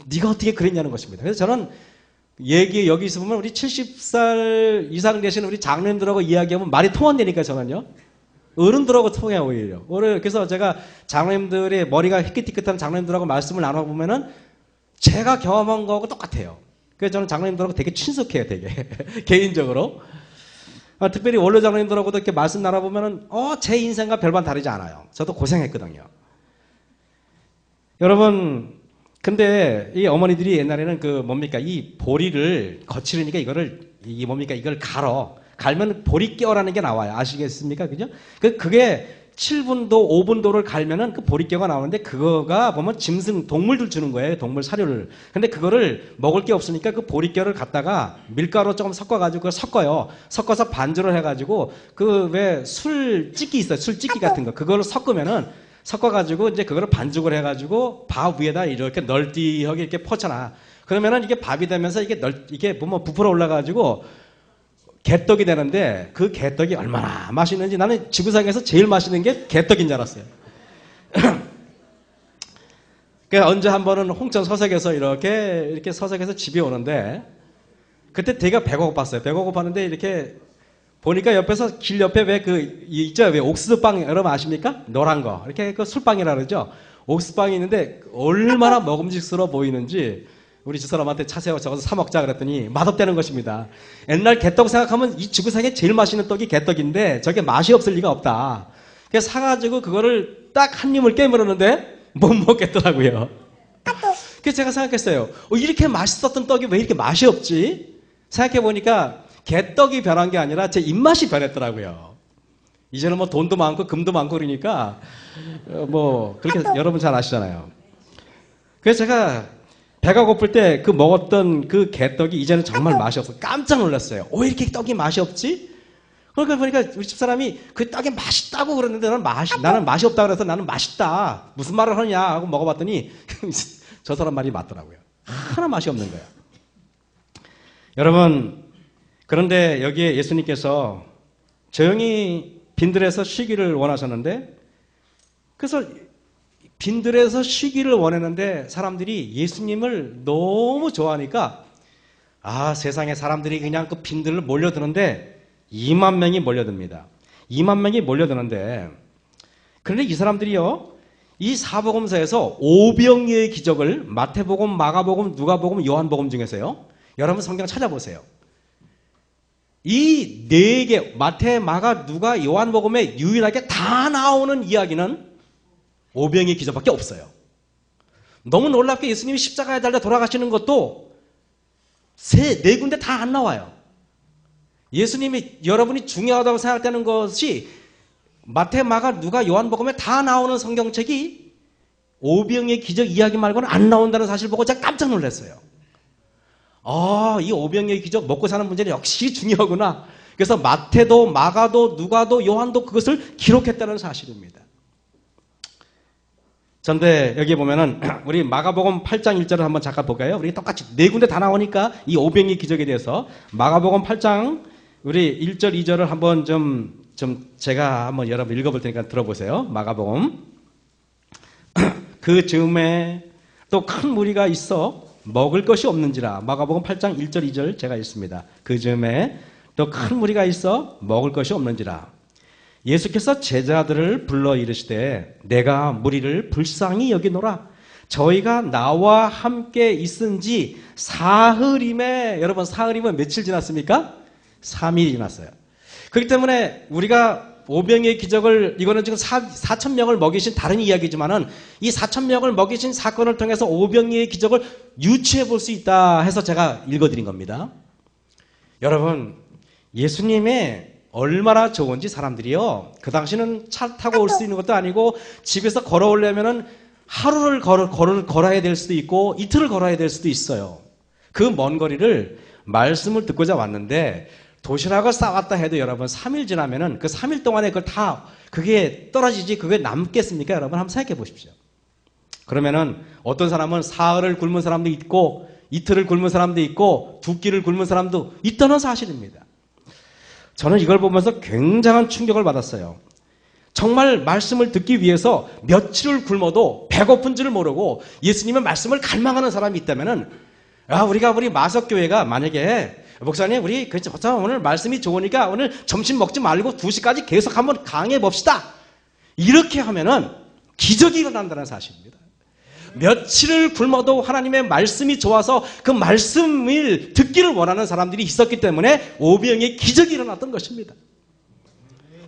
네가 어떻게 그랬냐는 것입니다. 그래서 저는 여기 있어 보면 우리 70살 이상 되시는 우리 장로님들하고 이야기하면 말이 통한다니까 저는요. 어른들하고 통해 오히려. 그래서 제가 장로님들의 머리가 희끗희끗한 장로님들하고 말씀을 나눠보면은 제가 경험한 거하고 똑같아요. 그래서 저는 장로님들하고 되게 친숙해요, 되게. 개인적으로. 특별히 원로 장로님들하고도 이렇게 말씀 나눠보면은, 제 인생과 별반 다르지 않아요. 저도 고생했거든요. 여러분, 근데 이 어머니들이 옛날에는 이 보리를 거치르니까 이걸 갈면 보리깨라는 게 나와요. 아시겠습니까? 그죠? 그게 7분도, 5분도를 갈면은 그 보리깨가 나오는데 그거가 보면 동물들 주는 거예요. 동물 사료를. 근데 그거를 먹을 게 없으니까 그 보리깨를 갖다가 밀가루 조금 섞어가지고 그걸 섞어요. 섞어서 반주를 해가지고 왜 술찌기 있어요. 술찌기 같은 거. 그거를 섞어가지고 이제 그거를 반죽을 해가지고 밥 위에다 이렇게 널뛰하게 이렇게 퍼쳐놔. 그러면은 이게 밥이 되면서 이게 보면 부풀어 올라가지고 개떡이 되는데 그 개떡이 얼마나 맛있는지 나는 지구상에서 제일 맛있는 게 개떡인 줄 알았어요. 언제 한 번은 홍천 서색에서 이렇게 서색에서 집에 오는데 그때 되게 배가 고팠어요. 배가 고팠는데 이렇게 보니까 옆에서 길 옆에 왜 옥수수빵 여러분 아십니까? 노란 거. 이렇게 술빵이라 그러죠. 옥수수빵이 있는데 얼마나 먹음직스러워 보이는지 우리 집 사람한테 차 세워 적어서 사 먹자 그랬더니 맛없다는 것입니다. 옛날 개떡 생각하면 이 지구상에 제일 맛있는 떡이 개떡인데 저게 맛이 없을 리가 없다. 그래서 사가지고 그거를 딱 한 입을 깨물었는데 못 먹겠더라고요. 그래서 제가 생각했어요. 이렇게 맛있었던 떡이 왜 이렇게 맛이 없지? 생각해보니까 개떡이 변한 게 아니라 제 입맛이 변했더라고요. 이제는 뭐 돈도 많고 금도 많고 그러니까 그렇게 여러분 잘 아시잖아요. 그래서 제가 배가 고플 때 먹었던 그 개떡이 이제는 정말 맛이 없어. 깜짝 놀랐어요. 왜 이렇게 떡이 맛이 없지? 그러니까 보니까 우리 집사람이 그 떡이 맛있다고 그러는데 나는 맛이 없다고 그래서 나는 맛있다. 무슨 말을 하느냐 하고 먹어봤더니 저 사람 말이 맞더라고요. 하나 맛이 없는 거야. 여러분, 그런데 여기에 예수님께서 조용히 빈들에서 쉬기를 원하셨는데 그래서 빈들에서 쉬기를 원했는데 사람들이 예수님을 너무 좋아하니까 세상에 사람들이 그냥 그 빈들을 몰려드는데 2만 명이 몰려듭니다. 2만 명이 몰려드는데 그런데 이 사람들이요 이 사복음서에서 오병이의 기적을 마태복음, 마가복음, 누가복음, 요한복음 중에서요 여러분 성경 찾아보세요. 이 네 개 마태, 마가, 누가, 요한복음에 유일하게 다 나오는 이야기는 오병이의 기적밖에 없어요. 너무 놀랍게 예수님이 십자가에 달려 돌아가시는 것도 네 군데 다 안 나와요. 예수님이 여러분이 중요하다고 생각되는 것이 마태, 마가, 누가, 요한복음에 다 나오는 성경책이 오병이의 기적 이야기 말고는 안 나온다는 사실 보고 제가 깜짝 놀랐어요. 이 오병이의 기적 먹고 사는 문제는 역시 중요하구나. 그래서 마태도, 마가도, 누가도, 요한도 그것을 기록했다는 사실입니다. 그런데 여기 보면은 우리 마가복음 8장 1절을 한번 잠깐 볼까요? 우리 똑같이 네 군데 다 나오니까 이 오병이 기적에 대해서 마가복음 8장 우리 1절 2절을 한번 제가 한번 여러분 읽어볼 테니까 들어보세요. 마가복음 그 즈음에 또 큰 무리가 있어 먹을 것이 없는지라. 마가복음 8장 1절 2절 제가 읽습니다. 그 즈음에 또 큰 무리가 있어 먹을 것이 없는지라. 예수께서 제자들을 불러 이르시되 내가 무리를 불쌍히 여기노라. 저희가 나와 함께 있은지 사흘임에. 여러분 사흘이면 며칠 지났습니까? 3일이 지났어요. 그렇기 때문에 우리가 오병이의 기적을 이거는 지금 4,000명을 먹이신 다른 이야기지만은 이 4,000명을 먹이신 사건을 통해서 오병이의 기적을 유추해 볼 수 있다 해서 제가 읽어드린 겁니다. 여러분 예수님의 얼마나 좋은지 사람들이요. 그 당시는 차 타고 올 수 있는 것도 아니고 집에서 걸어오려면은 하루를 걸어야 될 수도 있고 이틀을 걸어야 될 수도 있어요. 그 먼 거리를 말씀을 듣고자 왔는데 도시락을 싸왔다 해도 여러분 3일 지나면은 그 3일 동안에 그게 떨어지지 그게 남겠습니까? 여러분 한번 생각해 보십시오. 그러면은 어떤 사람은 사흘을 굶은 사람도 있고 이틀을 굶은 사람도 있고 두 끼를 굶은 사람도 있다는 사실입니다. 저는 이걸 보면서 굉장한 충격을 받았어요. 정말 말씀을 듣기 위해서 며칠을 굶어도 배고픈 줄 모르고 예수님의 말씀을 갈망하는 사람이 있다면은, 우리 마석교회가 만약에 목사님, 우리 오늘 말씀이 좋으니까 오늘 점심 먹지 말고 2시까지 계속 한번 강해 봅시다. 이렇게 하면은 기적이 일어난다는 사실입니다. 며칠을 굶어도 하나님의 말씀이 좋아서 그 말씀을 듣기를 원하는 사람들이 있었기 때문에 오병이의 기적이 일어났던 것입니다.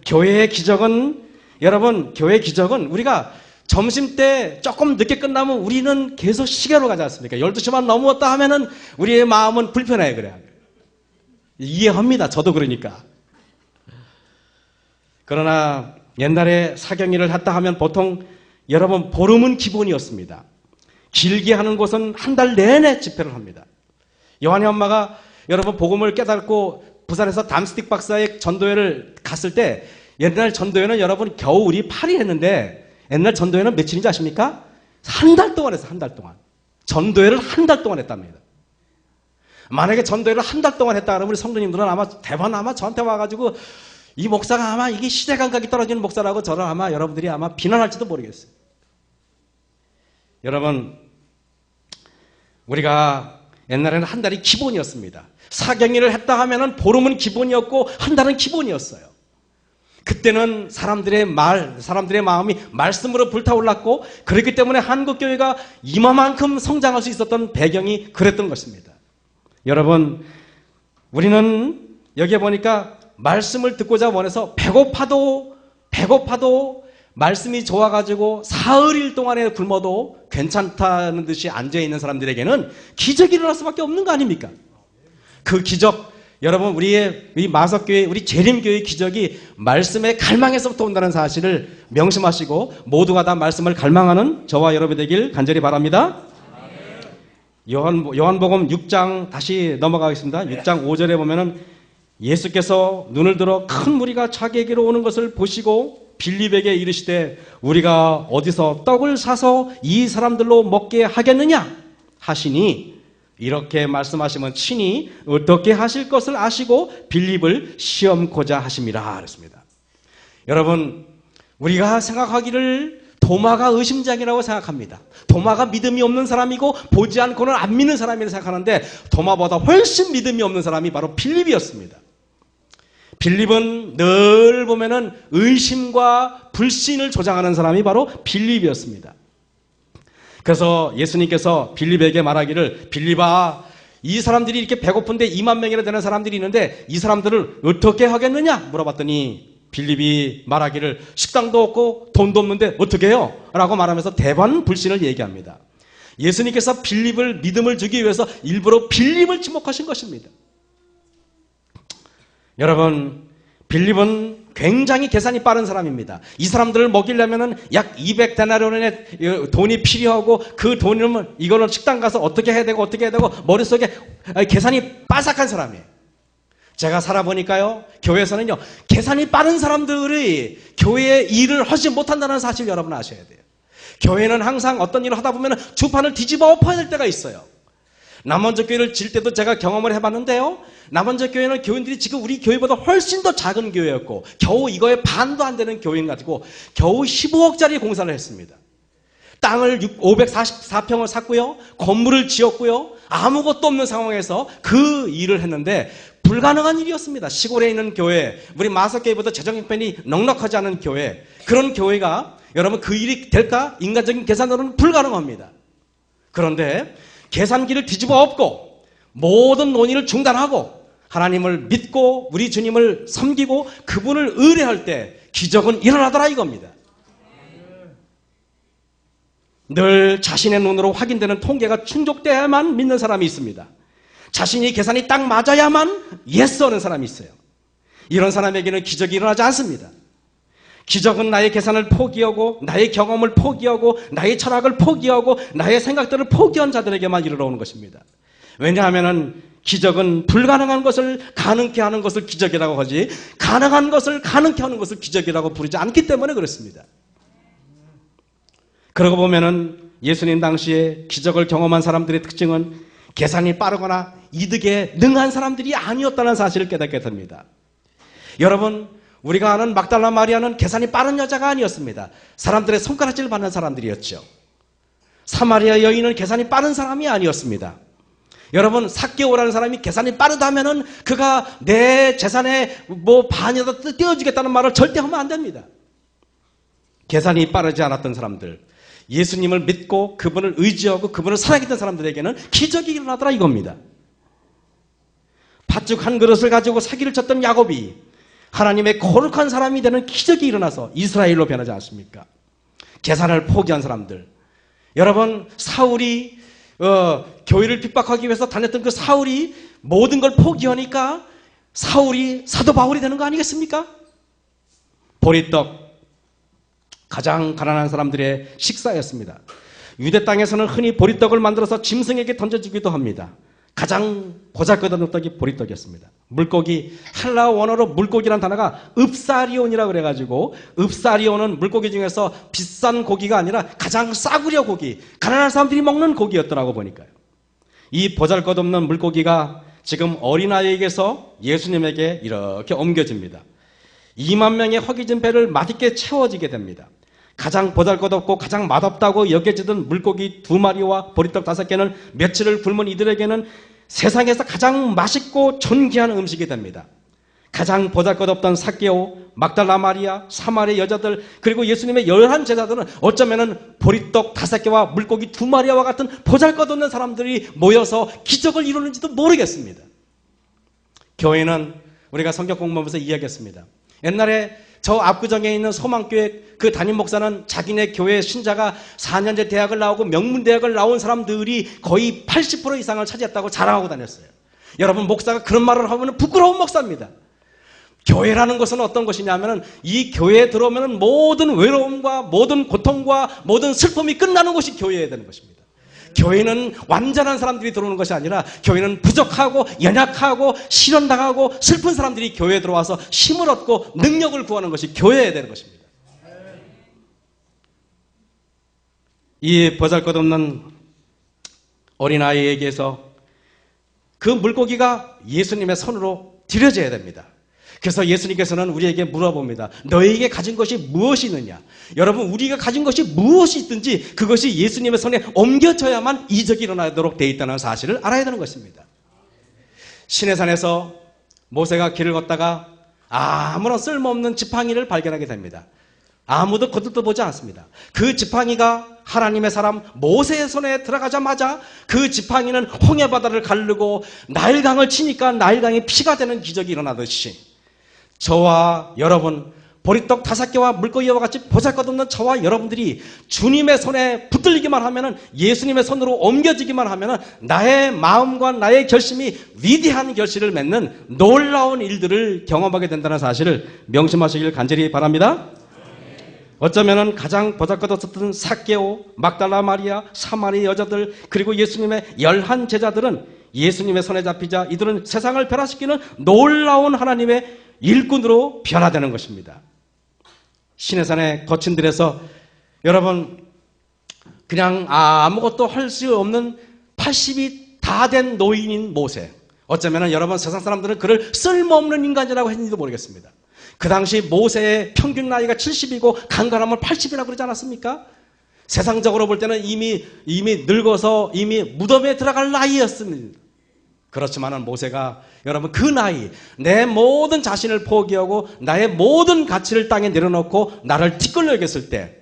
교회의 기적은, 여러분, 교회의 기적은 우리가 점심 때 조금 늦게 끝나면 우리는 계속 시계로 가지 않습니까? 12시만 넘었다 하면은 우리의 마음은 불편해요. 그래요. 이해합니다. 저도 그러니까. 그러나 옛날에 사경일을 했다 하면 보통 여러분 보름은 기본이었습니다. 길게 하는 곳은 한 달 내내 집회를 합니다. 요한의 엄마가 여러분 복음을 깨닫고 부산에서 담스틱 박사의 전도회를 갔을 때, 옛날 전도회는 여러분 겨우 우리 8일 했는데 옛날 전도회는 며칠인지 아십니까? 한 달 동안 했어요. 한 달 동안. 전도회를 한 달 동안 했답니다. 만약에 전도회를 한 달 동안 했다 그러면 우리 성도님들은 대부분 저한테 와가지고 이 목사가 아마 이게 시대 감각이 떨어지는 목사라고 저를 여러분들이 비난할지도 모르겠어요. 여러분, 우리가 옛날에는 한 달이 기본이었습니다. 사경일을 했다 하면은 보름은 기본이었고 한 달은 기본이었어요. 그때는 사람들의 마음이 말씀으로 불타올랐고, 그렇기 때문에 한국교회가 이만큼 성장할 수 있었던 배경이 그랬던 것입니다. 여러분, 우리는 여기에 보니까 말씀을 듣고자 원해서 배고파도 말씀이 좋아가지고 사흘일 동안에 굶어도 괜찮다는 듯이 앉아있는 사람들에게는 기적이 일어날 수밖에 없는 거 아닙니까? 그 기적, 여러분, 우리 마석교회, 우리 재림교회의 기적이 말씀의 갈망에서부터 온다는 사실을 명심하시고 모두가 다 말씀을 갈망하는 저와 여러분 되길 간절히 바랍니다. 요한복음 6장 다시 넘어가겠습니다. 6장 5절에 보면은 예수께서 눈을 들어 큰 무리가 자기에게로 오는 것을 보시고 빌립에게 이르시되 우리가 어디서 떡을 사서 이 사람들로 먹게 하겠느냐 하시니, 이렇게 말씀하시면 친히 어떻게 하실 것을 아시고 빌립을 시험코자 하심이라 그랬습니다. 여러분, 우리가 생각하기를 도마가 의심장이라고 생각합니다. 도마가 믿음이 없는 사람이고 보지 않고는 안 믿는 사람이라고 생각하는데, 도마보다 훨씬 믿음이 없는 사람이 바로 빌립이었습니다. 빌립은 늘 보면은 의심과 불신을 조장하는 사람이 바로 빌립이었습니다. 그래서 예수님께서 빌립에게 말하기를, 빌립아, 이 사람들이 이렇게 배고픈데 2만 명이나 되는 사람들이 있는데 이 사람들을 어떻게 하겠느냐 물어봤더니 빌립이 말하기를, 식당도 없고 돈도 없는데 어떻게 해요? 라고 말하면서 대반 불신을 얘기합니다. 예수님께서 빌립을 믿음을 주기 위해서 일부러 빌립을 지목하신 것입니다. 여러분, 빌립은 굉장히 계산이 빠른 사람입니다. 이 사람들을 먹이려면 약 200데나리온의 돈이 필요하고, 그 돈을 이거는 식당 가서 어떻게 해야 되고 머릿속에 계산이 빠삭한 사람이에요. 제가 살아보니까요, 교회에서는요, 계산이 빠른 사람들이 교회의 일을 하지 못한다는 사실 여러분 아셔야 돼요. 교회는 항상 어떤 일을 하다 보면 주판을 뒤집어 엎어야 될 때가 있어요. 남원적 교회를 질 때도 제가 경험을 해봤는데요, 남원적 교회는 교인들이 지금 우리 교회보다 훨씬 더 작은 교회였고 겨우 이거의 반도 안 되는 교인 가지고 겨우 15억짜리 공사를 했습니다. 땅을 544평을 샀고요, 건물을 지었고요, 아무것도 없는 상황에서 그 일을 했는데 불가능한 일이었습니다. 시골에 있는 교회, 우리 마석교회보다 재정 형편이 넉넉하지 않은 교회, 그런 교회가 여러분 그 일이 될까? 인간적인 계산으로는 불가능합니다. 그런데 계산기를 뒤집어 엎고 모든 논의를 중단하고 하나님을 믿고 우리 주님을 섬기고 그분을 의뢰할 때 기적은 일어나더라 이겁니다. 늘 자신의 눈으로 확인되는 통계가 충족돼야만 믿는 사람이 있습니다. 자신이 계산이 딱 맞아야만 예스 하는 사람이 있어요. 이런 사람에게는 기적이 일어나지 않습니다. 기적은 나의 계산을 포기하고 나의 경험을 포기하고 나의 철학을 포기하고 나의 생각들을 포기한 자들에게만 이르러오는 것입니다. 왜냐하면 기적은 불가능한 것을 가능케 하는 것을 기적이라고 하지, 가능한 것을 가능케 하는 것을 기적이라고 부르지 않기 때문에 그렇습니다. 그러고 보면은 예수님 당시에 기적을 경험한 사람들의 특징은 계산이 빠르거나 이득에 능한 사람들이 아니었다는 사실을 깨닫게 됩니다. 여러분, 우리가 아는 막달라 마리아는 계산이 빠른 여자가 아니었습니다. 사람들의 손가락질 받는 사람들이었죠. 사마리아 여인은 계산이 빠른 사람이 아니었습니다. 여러분, 삭개오라는 사람이 계산이 빠르다면은 그가 내 재산의 반이라도 떼어주겠다는 말을 절대 하면 안 됩니다. 계산이 빠르지 않았던 사람들, 예수님을 믿고 그분을 의지하고 그분을 사랑했던 사람들에게는 기적이 일어나더라 이겁니다. 팥죽 한 그릇을 가지고 사기를 쳤던 야곱이 하나님의 거룩한 사람이 되는 기적이 일어나서 이스라엘로 변하지 않습니까? 계산을 포기한 사람들. 여러분, 사울이 교회를 핍박하기 위해서 다녔던 그 사울이 모든 걸 포기하니까 사울이 사도 바울이 되는 거 아니겠습니까? 보리떡, 가장 가난한 사람들의 식사였습니다. 유대 땅에서는 흔히 보리떡을 만들어서 짐승에게 던져주기도 합니다. 가장 보잘것없는 떡이 보리떡이었습니다. 물고기, 헬라 원어로 물고기란 단어가 읍사리온이라고 그래가지고, 읍사리온은 물고기 중에서 비싼 고기가 아니라 가장 싸구려 고기, 가난한 사람들이 먹는 고기였더라고 보니까요. 이 보잘것없는 물고기가 지금 어린아이에게서 예수님에게 이렇게 옮겨집니다. 2만 명의 허기진 배를 맛있게 채워지게 됩니다. 가장 보잘것없고 가장 맛없다고 여겨지던 물고기 2마리와 보리떡 5개는 며칠을 굶은 이들에게는 세상에서 가장 맛있고 존귀한 음식이 됩니다. 가장 보잘것없던 삭개오, 막달라 마리아, 사마리아 여자들, 그리고 예수님의 11 제자들은 어쩌면은 보리떡 5개와 물고기 2마리와 같은 보잘것없는 사람들이 모여서 기적을 이루는지도 모르겠습니다. 교회는 우리가 성경 공부하면서 이야기했습니다. 옛날에 저 압구정에 있는 소망교회 그 담임 목사는 자기네 교회 신자가 4년제 대학을 나오고 명문대학을 나온 사람들이 거의 80% 이상을 차지했다고 자랑하고 다녔어요. 여러분, 목사가 그런 말을 하면 부끄러운 목사입니다. 교회라는 것은 어떤 것이냐면 이 교회에 들어오면 모든 외로움과 모든 고통과 모든 슬픔이 끝나는 곳이 교회여야 되는 것입니다. 교회는 완전한 사람들이 들어오는 것이 아니라 교회는 부족하고 연약하고 실현당하고 슬픈 사람들이 교회에 들어와서 힘을 얻고 능력을 구하는 것이 교회여야 되는 것입니다. 이 보잘것없는 어린아이에게서 그 물고기가 예수님의 손으로 들여져야 됩니다. 그래서 예수님께서는 우리에게 물어봅니다. 너희에게 가진 것이 무엇이 있느냐? 여러분, 우리가 가진 것이 무엇이 있든지 그것이 예수님의 손에 옮겨져야만 이적이 일어나도록 되어 있다는 사실을 알아야 되는 것입니다. 시내산에서 모세가 길을 걷다가 아무런 쓸모없는 지팡이를 발견하게 됩니다. 아무도 거들떠 보지 않습니다. 그 지팡이가 하나님의 사람 모세의 손에 들어가자마자 그 지팡이는 홍해바다를 가르고 나일강을 치니까 나일강이 피가 되는 기적이 일어나듯이 저와 여러분, 보리떡 5개와 물고기와 같이 보잘것없는 저와 여러분들이 주님의 손에 붙들리기만 하면은, 예수님의 손으로 옮겨지기만 하면은 나의 마음과 나의 결심이 위대한 결실을 맺는 놀라운 일들을 경험하게 된다는 사실을 명심하시길 간절히 바랍니다. 어쩌면은 가장 보잘것없었던 삭개오, 막달라 마리아, 사마리아 여자들, 그리고 예수님의 11 제자들은 예수님의 손에 잡히자 이들은 세상을 변화시키는 놀라운 하나님의 일꾼으로 변화되는 것입니다. 시내산의 거친 들에서 여러분, 그냥 아무것도 할 수 없는 80이 다 된 노인인 모세, 어쩌면 여러분 세상 사람들은 그를 쓸모없는 인간이라고 했는지도 모르겠습니다. 그 당시 모세의 평균 나이가 70이고 간간하면 80이라고 그러지 않았습니까? 세상적으로 볼 때는 이미 늙어서 이미 무덤에 들어갈 나이였습니다. 그렇지만은 모세가 여러분 그 나이, 내 모든 자신을 포기하고 나의 모든 가치를 땅에 내려놓고 나를 티끌로 여겼을 때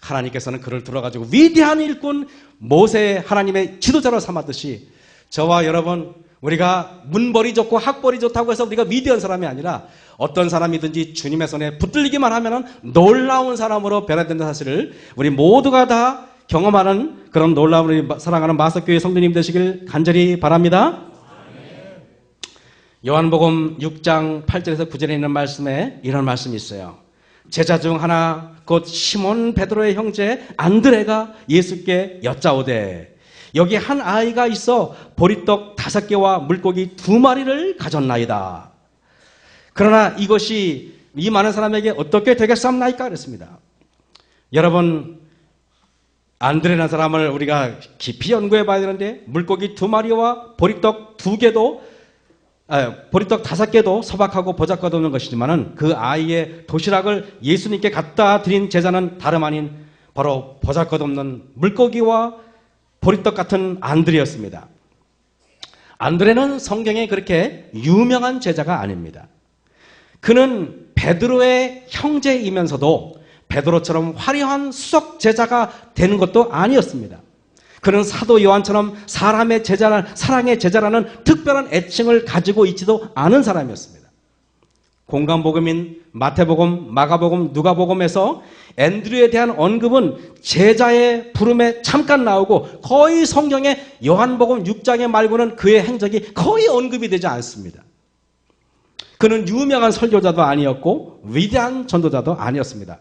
하나님께서는 그를 들어가지고 위대한 일꾼 모세의 하나님의 지도자로 삼았듯이 저와 여러분, 우리가 문벌이 좋고 학벌이 좋다고 해서 우리가 위대한 사람이 아니라 어떤 사람이든지 주님의 손에 붙들리기만 하면 놀라운 사람으로 변화된다는 사실을 우리 모두가 다 경험하는 그런 놀라운 우리 사랑하는 마석교회 성도님 되시길 간절히 바랍니다. 요한복음 6장 8절에서 9절에 있는 말씀에 이런 말씀이 있어요. 제자 중 하나 곧 시몬 베드로의 형제 안드레가 예수께 여짜오되 여기 한 아이가 있어 보리떡 5개와 물고기 2마리를 가졌나이다. 그러나 이것이 이 많은 사람에게 어떻게 되겠사옵나이까 그랬습니다. 여러분, 안드레라는 사람을 우리가 깊이 연구해 봐야 되는데 물고기 2마리와 보리떡 2개도 보리떡 5개도 소박하고 보잘것없는 것이지만은 그 아이의 도시락을 예수님께 갖다 드린 제자는 다름 아닌 바로 보잘것없는 물고기와 보리떡 같은 안드레였습니다. 안드레는 성경에 그렇게 유명한 제자가 아닙니다. 그는 베드로의 형제이면서도 베드로처럼 화려한 수석 제자가 되는 것도 아니었습니다. 그는 사도 요한처럼 사랑의 제자라는 특별한 애칭을 가지고 있지도 않은 사람이었습니다. 공간복음인 마태복음, 마가복음, 누가복음에서 앤드류에 대한 언급은 제자의 부름에 잠깐 나오고 거의 성경의 요한복음 6장에 말고는 그의 행적이 거의 언급이 되지 않습니다. 그는 유명한 설교자도 아니었고 위대한 전도자도 아니었습니다.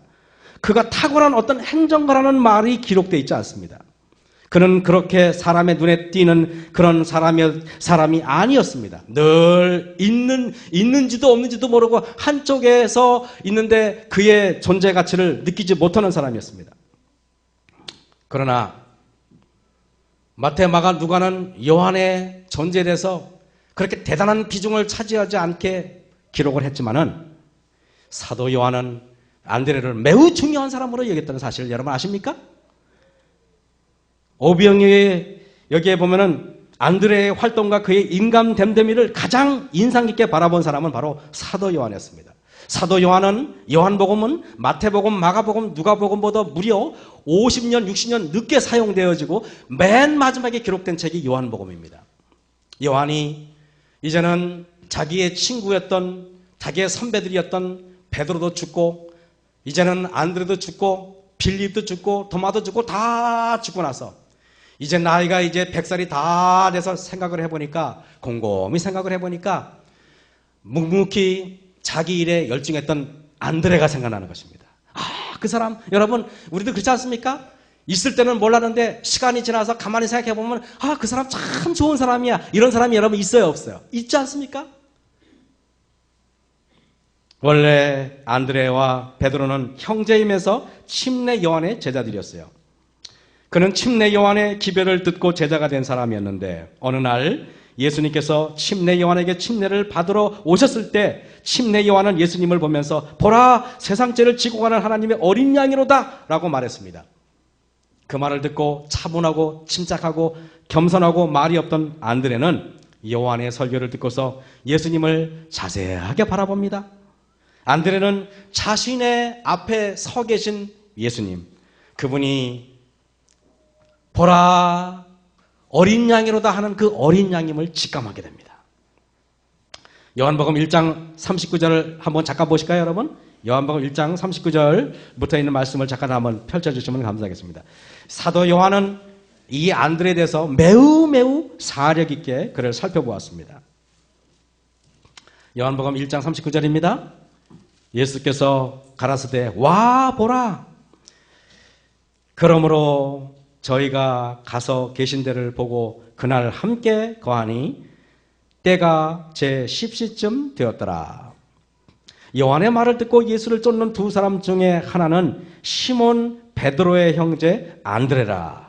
그가 탁월한 어떤 행정가라는 말이 기록되어 있지 않습니다. 그는 그렇게 사람의 눈에 띄는 그런 사람이 아니었습니다. 늘 있는지도 없는지도 모르고 한쪽에서 있는데 그의 존재 가치를 느끼지 못하는 사람이었습니다. 그러나 마태, 마가, 누가는 요한의 존재에 대해서 그렇게 대단한 비중을 차지하지 않게 기록을 했지만은 사도 요한은 안드레를 매우 중요한 사람으로 여겼다는 사실을 여러분 아십니까? 오병이의 여기에 보면은 안드레의 활동과 그의 인간됨됨이를 가장 인상 깊게 바라본 사람은 바로 사도 요한이었습니다. 사도 요한은 요한복음은 마태복음, 마가복음, 누가복음보다 무려 50년, 60년 늦게 사용되어지고 맨 마지막에 기록된 책이 요한복음입니다. 요한이 이제는 자기의 친구였던 자기의 선배들이었던 베드로도 죽고 이제는 안드레도 죽고 빌립도 죽고 도마도 죽고 다 죽고 나서 이제 나이가 이제 100살이 다 돼서 곰곰이 생각을 해보니까 묵묵히 자기 일에 열중했던 안드레가 생각나는 것입니다. 그 사람 여러분 우리도 그렇지 않습니까? 있을 때는 몰랐는데 시간이 지나서 가만히 생각해보면 그 사람 참 좋은 사람이야. 이런 사람이 여러분 있어요 없어요? 있지 않습니까? 원래 안드레와 베드로는 형제임에서 침례 요한의 제자들이었어요. 그는 침례 요한의 기별을 듣고 제자가 된 사람이었는데 어느 날 예수님께서 침례 요한에게 침례를 받으러 오셨을 때 침례 요한은 예수님을 보면서 보라 세상 죄를 지고 가는 하나님의 어린 양이로다 라고 말했습니다. 그 말을 듣고 차분하고 침착하고 겸손하고 말이 없던 안드레는 요한의 설교를 듣고서 예수님을 자세하게 바라봅니다. 안드레는 자신의 앞에 서 계신 예수님, 그분이 보라 어린 양이로다 하는 그 어린 양임을 직감하게 됩니다. 요한복음 1장 39절을 한번 잠깐 보실까요 여러분? 요한복음 1장 39절부터 있는 말씀을 잠깐 한번 펼쳐주시면 감사하겠습니다. 사도 요한은 이 안드레에 대해서 매우 사력 있게 그를 살펴보았습니다. 요한복음 1장 39절입니다. 예수께서 가라사대 와 보라. 그러므로 저희가 가서 계신 데를 보고 그날 함께 거하니 때가 제 10시쯤 되었더라. 요한의 말을 듣고 예수를 쫓는 두 사람 중에 하나는 시몬 베드로의 형제 안드레라.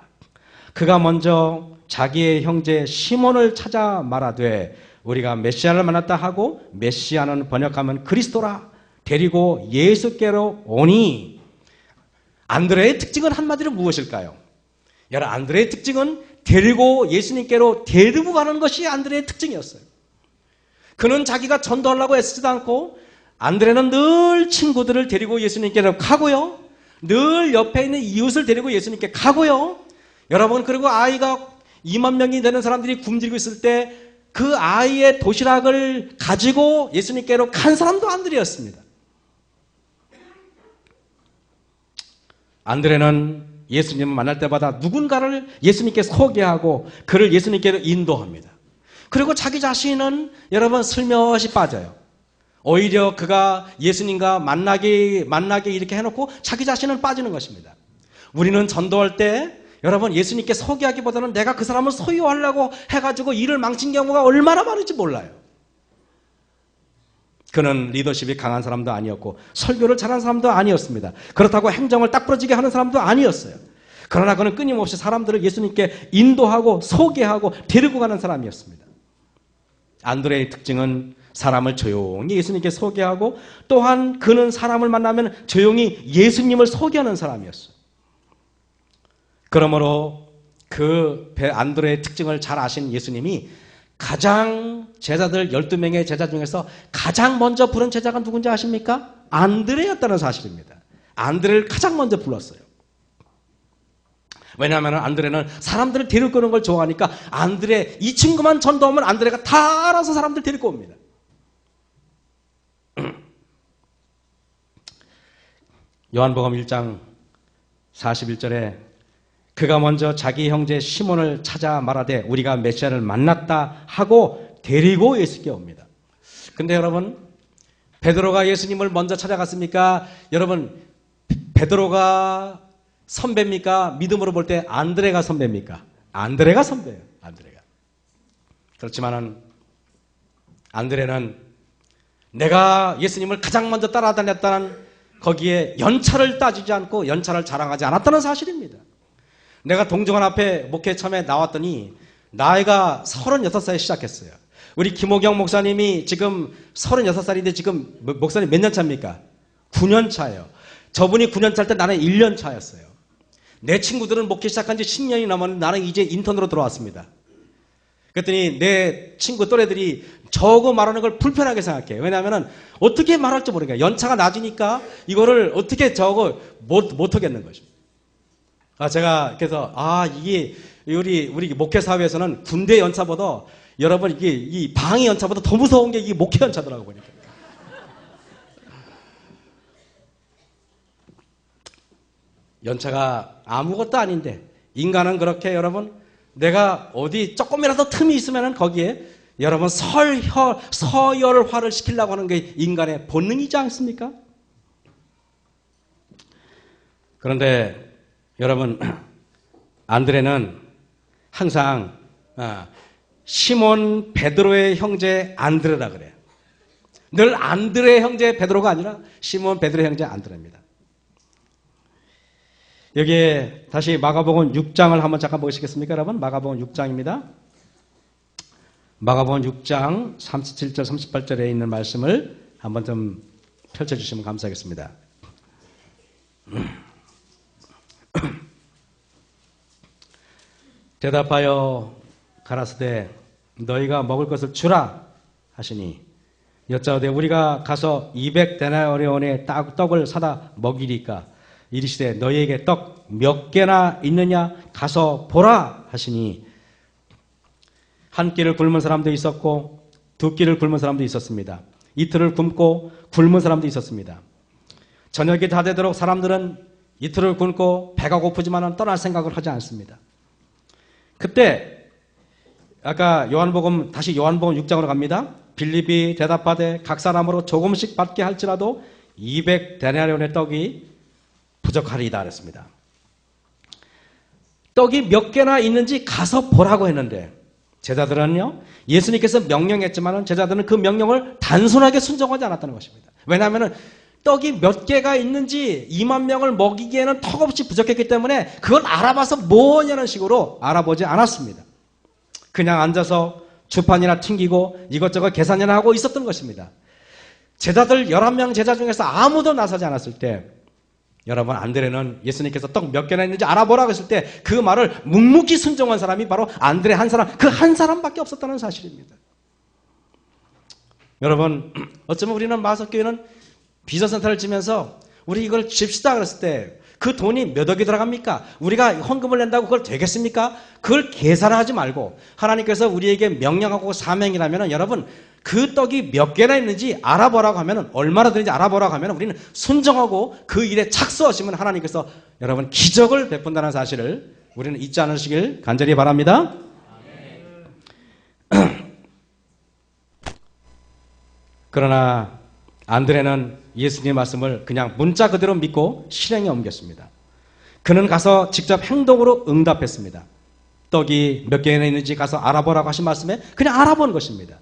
그가 먼저 자기의 형제 시몬을 찾아 말하되 우리가 메시아를 만났다 하고 메시아는 번역하면 그리스도라 데리고 예수께로 오니. 안드레의 특징은 한마디로 무엇일까요? 여러분 안드레의 특징은 데리고 예수님께로 데리고 가는 것이 안드레의 특징이었어요. 그는 자기가 전도하려고 애쓰지도 않고 안드레는 늘 친구들을 데리고 예수님께로 가고요. 늘 옆에 있는 이웃을 데리고 예수님께 가고요. 여러분 그리고 아이가 2만 명이 되는 사람들이 굶주리고 있을 때 그 아이의 도시락을 가지고 예수님께로 간 사람도 안드레였습니다. 안드레는 예수님을 만날 때마다 누군가를 예수님께 소개하고 그를 예수님께로 인도합니다. 그리고 자기 자신은 여러분 슬며시 빠져요. 오히려 그가 예수님과 만나게 이렇게 해놓고 자기 자신은 빠지는 것입니다. 우리는 전도할 때 여러분 예수님께 소개하기보다는 내가 그 사람을 소유하려고 해가지고 일을 망친 경우가 얼마나 많은지 몰라요. 그는 리더십이 강한 사람도 아니었고 설교를 잘하는 사람도 아니었습니다. 그렇다고 행정을 딱 부러지게 하는 사람도 아니었어요. 그러나 그는 끊임없이 사람들을 예수님께 인도하고 소개하고 데리고 가는 사람이었습니다. 안드레의 특징은 사람을 조용히 예수님께 소개하고 또한 그는 사람을 만나면 조용히 예수님을 소개하는 사람이었어요. 그러므로 그 안드레의 특징을 잘 아신 예수님이 가장 제자들 12명의 제자 중에서 가장 먼저 부른 제자가 누군지 아십니까? 안드레였다는 사실입니다. 안드레를 가장 먼저 불렀어요. 왜냐하면 안드레는 사람들을 데리고 오는 걸 좋아하니까 안드레 이 친구만 전도하면 안드레가 다 알아서 사람들 데리고 옵니다. 요한복음 1장 41절에 그가 먼저 자기 형제 시몬을 찾아 말하되 우리가 메시아를 만났다 하고 데리고 예수께 옵니다. 근데 여러분 베드로가 예수님을 먼저 찾아갔습니까? 여러분 베드로가 선배입니까? 믿음으로 볼 때 안드레가 선배입니까? 안드레가 선배예요. 안드레가. 그렇지만은 안드레는 내가 예수님을 가장 먼저 따라다녔다는 거기에 연차를 따지지 않고 연차를 자랑하지 않았다는 사실입니다. 내가 동정원 앞에 목회 처음에 나왔더니 나이가 36살에 시작했어요. 우리 김호경 목사님이 지금 36살인데 지금 목사님 몇 년 차입니까? 9년 차예요. 저분이 9년 차일 때 나는 1년 차였어요. 내 친구들은 목회 시작한 지 10년이 넘었는데 나는 이제 인턴으로 들어왔습니다. 그랬더니 내 친구 또래들이 저거 말하는 걸 불편하게 생각해요. 왜냐하면 어떻게 말할지 모르니까 연차가 낮으니까 이거를 어떻게 저거 못 하겠는 거죠. 제가 그래서 이게 우리 목회 사회에서는 군대 연차보다 여러분 이게 이 방위 연차보다 더 무서운 게 이게 목회 연차더라고 보니까. 연차가 아무것도 아닌데 인간은 그렇게 여러분 내가 어디 조금이라도 틈이 있으면 거기에 여러분 서열화를 시키려고 하는 게 인간의 본능이지 않습니까? 그런데 여러분 안드레는 항상 시몬 베드로의 형제 안드레라 그래요. 늘 안드레 형제 베드로가 아니라 시몬 베드로 형제 안드레입니다. 여기에 다시 마가복음 6장을 한번 잠깐 보시겠습니까, 여러분? 마가복음 6장입니다. 마가복음 6장 37절, 38절에 있는 말씀을 한번 좀 펼쳐주시면 감사하겠습니다. 대답하여 가라사대 너희가 먹을 것을 주라 하시니 여짜오되 우리가 가서 200데나리온의 떡을 사다 먹이리까 이르시되 너희에게 떡 몇 개나 있느냐 가서 보라 하시니 한 끼를 굶은 사람도 있었고 두 끼를 굶은 사람도 있었습니다. 이틀을 굶고 굶은 사람도 있었습니다. 저녁이 다 되도록 사람들은 이틀을 굶고 배가 고프지만 떠날 생각을 하지 않습니다. 그때 아까 다시 요한복음 6장으로 갑니다. 빌립이 대답하되 각 사람으로 조금씩 받게 할지라도 200데나리온의 떡이 부족하리이다 그랬습니다. 떡이 몇 개나 있는지 가서 보라고 했는데 제자들은요 예수님께서 명령했지만 제자들은 그 명령을 단순하게 순종하지 않았다는 것입니다. 왜냐하면 떡이 몇 개가 있는지 2만 명을 먹이기에는 턱없이 부족했기 때문에 그걸 알아봐서 뭐냐는 식으로 알아보지 않았습니다. 그냥 앉아서 주판이나 튕기고 이것저것 계산이나 하고 있었던 것입니다. 제자들 11명 제자 중에서 아무도 나서지 않았을 때 여러분 안드레는 예수님께서 떡 몇 개나 있는지 알아보라고 했을 때 그 말을 묵묵히 순종한 사람이 바로 안드레 한 사람, 그 한 사람밖에 없었다는 사실입니다. 여러분 어쩌면 우리는 마석교회는 비전센터를 지면서 우리 이걸 줍시다 그랬을 때 그 돈이 몇 억이 들어갑니까? 우리가 헌금을 낸다고 그걸 되겠습니까? 그걸 계산하지 말고 하나님께서 우리에게 명령하고 사명이라면 여러분 그 떡이 몇 개나 있는지 알아보라고 하면 얼마나 되는지 알아보라고 하면 우리는 순종하고 그 일에 착수하시면 하나님께서 여러분 기적을 베푼다는 사실을 우리는 잊지 않으시길 간절히 바랍니다. 그러나 안드레는 예수님의 말씀을 그냥 문자 그대로 믿고 실행에 옮겼습니다. 그는 가서 직접 행동으로 응답했습니다. 떡이 몇 개나 있는지 가서 알아보라고 하신 말씀에 그냥 알아본 것입니다.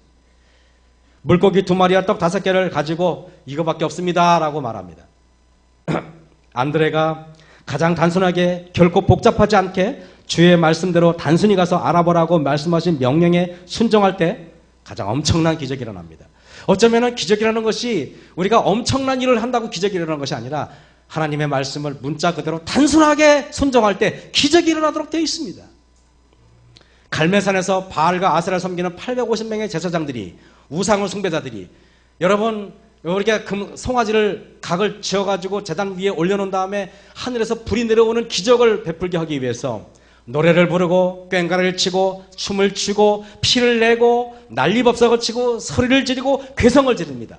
물고기 2마리와 떡 5개를 가지고 이거밖에 없습니다 라고 말합니다. 안드레가 가장 단순하게 결코 복잡하지 않게 주의 말씀대로 단순히 가서 알아보라고 말씀하신 명령에 순종할 때 가장 엄청난 기적이 일어납니다. 어쩌면 기적이라는 것이 우리가 엄청난 일을 한다고 기적이 일어나는 것이 아니라 하나님의 말씀을 문자 그대로 단순하게 순종할 때 기적이 일어나도록 되어 있습니다. 갈매산에서 바알과 아세라를 섬기는 850명의 제사장들이, 우상을 숭배자들이, 여러분 이렇게 송아지를 각을 지어가지고 제단 위에 올려놓은 다음에 하늘에서 불이 내려오는 기적을 베풀게 하기 위해서 노래를 부르고 꽹과를 치고 춤을 추고 피를 내고 난리법석을 치고 소리를 지르고 괴성을 지릅니다.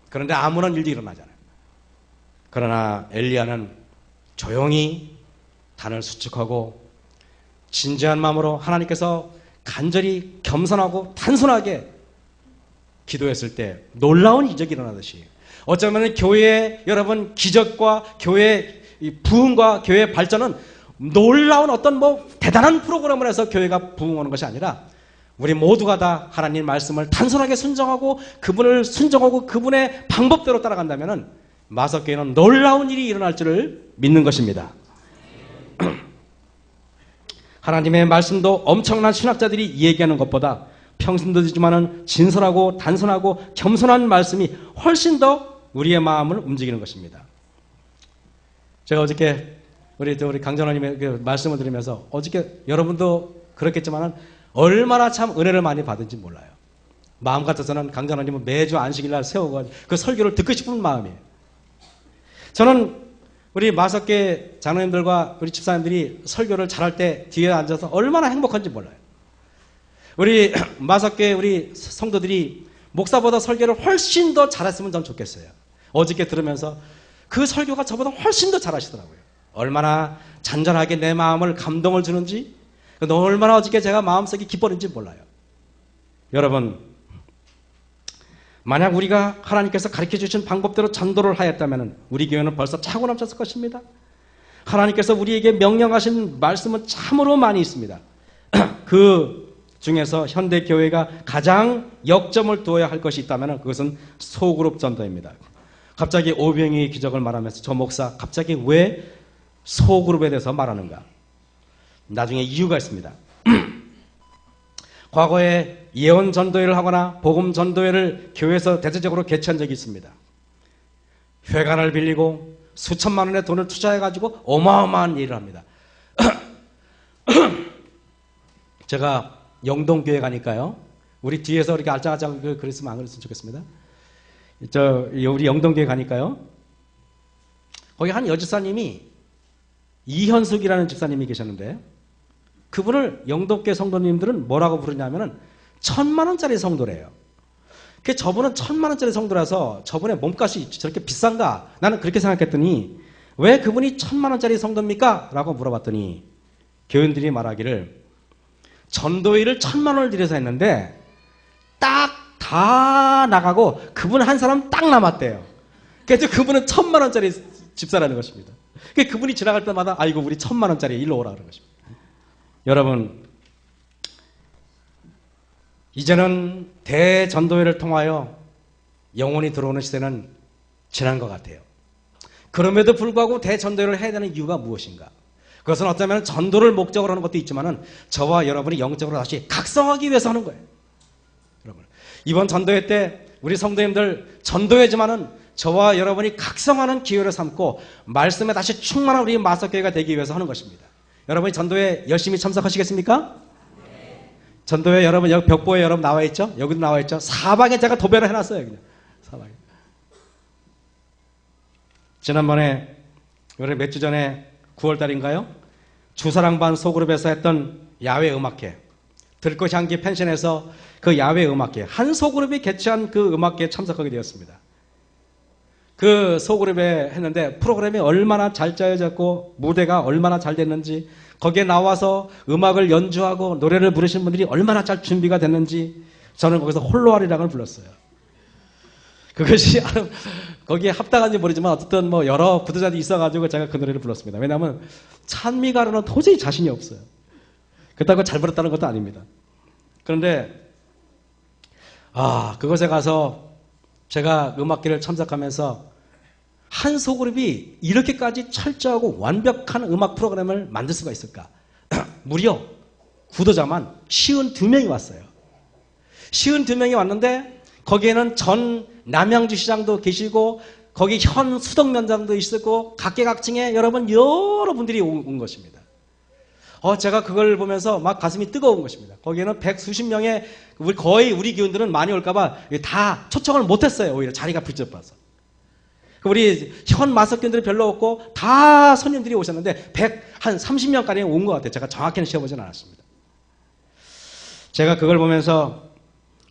그런데 아무런 일도 일어나지 않아요. 그러나 엘리야는 조용히 단을 수축하고 진지한 마음으로 하나님께서 간절히 겸손하고 단순하게 기도했을 때 놀라운 이적이 일어나듯이, 어쩌면 교회의 여러분 기적과 교회의 부흥과 교회의 발전은 놀라운 어떤 대단한 프로그램을 해서 교회가 부흥하는 것이 아니라 우리 모두가 다 하나님 말씀을 단순하게 순종하고 그분을 순종하고 그분의 방법대로 따라간다면 마석교회는 놀라운 일이 일어날 줄을 믿는 것입니다. 하나님의 말씀도 엄청난 신학자들이 얘기하는 것보다 평신도 지만은 진솔하고 단순하고 겸손한 말씀이 훨씬 더 우리의 마음을 움직이는 것입니다. 제가 어저께 우리 강전원님의 그 말씀을 들으면서 어저께 여러분도 그렇겠지만은 얼마나 참 은혜를 많이 받은지 몰라요. 마음 같아서는 강전원님은 매주 안식일날 세우고 그 설교를 듣고 싶은 마음이에요. 저는 우리 마석계 장로님들과 우리 집사님들이 설교를 잘할 때 뒤에 앉아서 얼마나 행복한지 몰라요. 우리 마석계 우리 성도들이 목사보다 설교를 훨씬 더 잘했으면 전 좋겠어요. 어저께 들으면서 그 설교가 저보다 훨씬 더 잘하시더라고요. 얼마나 잔잔하게 내 마음을 감동을 주는지, 얼마나 어저께 제가 마음속이 기뻤는지 몰라요. 여러분, 만약 우리가 하나님께서 가르쳐주신 방법대로 전도를 하였다면 우리 교회는 벌써 차고 넘쳤을 것입니다. 하나님께서 우리에게 명령하신 말씀은 참으로 많이 있습니다. 그 중에서 현대교회가 가장 역점을 두어야 할 것이 있다면 그것은 소그룹 전도입니다. 갑자기 오병이의 기적을 말하면서 저 목사 갑자기 왜 소그룹에 대해서 말하는가? 나중에 이유가 있습니다. 과거에 예언 전도회를 하거나 복음 전도회를 교회에서 대대적으로 개최한 적이 있습니다. 회관을 빌리고 수천만 원의 돈을 투자해가지고 어마어마한 일을 합니다. 제가 영동교회 가니까요. 우리 뒤에서 이렇게 알짱알짱 그랬으면 안 그랬으면 좋겠습니다. 우리 영동교회 가니까요. 거기 한 여집사님이 이현숙이라는 집사님이 계셨는데 그분을 영동교회 성도님들은 뭐라고 부르냐면은 1000만원짜리 성도래요. 그 저분은 1000만원짜리 성도라서 저분의 몸값이 저렇게 비싼가? 나는 그렇게 생각했더니 왜 그분이 1000만원짜리 성도입니까? 라고 물어봤더니 교인들이 말하기를 전도회를 1000만원을 들여서 했는데 딱 다 나가고 그분 한 사람 딱 남았대요. 그래서 그분은 1000만원짜리 집사라는 것입니다. 그분이 지나갈 때마다 아이고 우리 1000만원짜리 일로 오라 그런 것입니다. 여러분, 이제는 대전도회를 통하여 영혼이 들어오는 시대는 지난 것 같아요. 그럼에도 불구하고 대전도회를 해야 되는 이유가 무엇인가? 그것은 어쩌면 전도를 목적으로 하는 것도 있지만은 저와 여러분이 영적으로 다시 각성하기 위해서 하는 거예요. 여러분, 이번 전도회 때 우리 성도님들 전도회지만은 저와 여러분이 각성하는 기회를 삼고 말씀에 다시 충만한 우리 마석교회가 되기 위해서 하는 것입니다. 여러분이 전도회 열심히 참석하시겠습니까? 네. 전도회 여러분 여기 벽보에 여러분 나와 있죠? 여기도 나와 있죠? 사방에 제가 도배를 해놨어요. 그냥 사방에. 지난번에 우리 몇 주 전에 9월달인가요? 주사랑반 소그룹에서 했던 야외 음악회, 들꽃 향기 펜션에서 그 야외 음악회 한 소그룹이 개최한 그 음악회에 참석하게 되었습니다. 그 소그룹에 했는데 프로그램이 얼마나 잘 짜여졌고 무대가 얼마나 잘 됐는지, 거기에 나와서 음악을 연주하고 노래를 부르신 분들이 얼마나 잘 준비가 됐는지 저는 거기서 홀로아리랑을 불렀어요. 그것이 거기에 합당한지 모르지만 어쨌든 여러 부도자들이 있어가지고 제가 그 노래를 불렀습니다. 왜냐하면 찬미가로는 도저히 자신이 없어요. 그렇다고 잘 불렀다는 것도 아닙니다. 그런데 그것에 가서 제가 음악회를 참석하면서 한 소그룹이 이렇게까지 철저하고 완벽한 음악 프로그램을 만들 수가 있을까? 무려 구도자만 52명이 왔어요. 52명이 왔는데 거기에는 전 남양주 시장도 계시고 거기 현 수덕면장도 있었고 각계각층에 여러분들이 온 것입니다. 제가 그걸 보면서 막 가슴이 뜨거운 것입니다. 거기에는 100수십 명의 거의 우리 교인들은 많이 올까봐 다 초청을 못했어요. 오히려 자리가 불접봐서. 우리 현 마석교인들이 별로 없고 다 손님들이 오셨는데 한 30명까지 온 것 같아요. 제가 정확히는 세어보진 않았습니다. 제가 그걸 보면서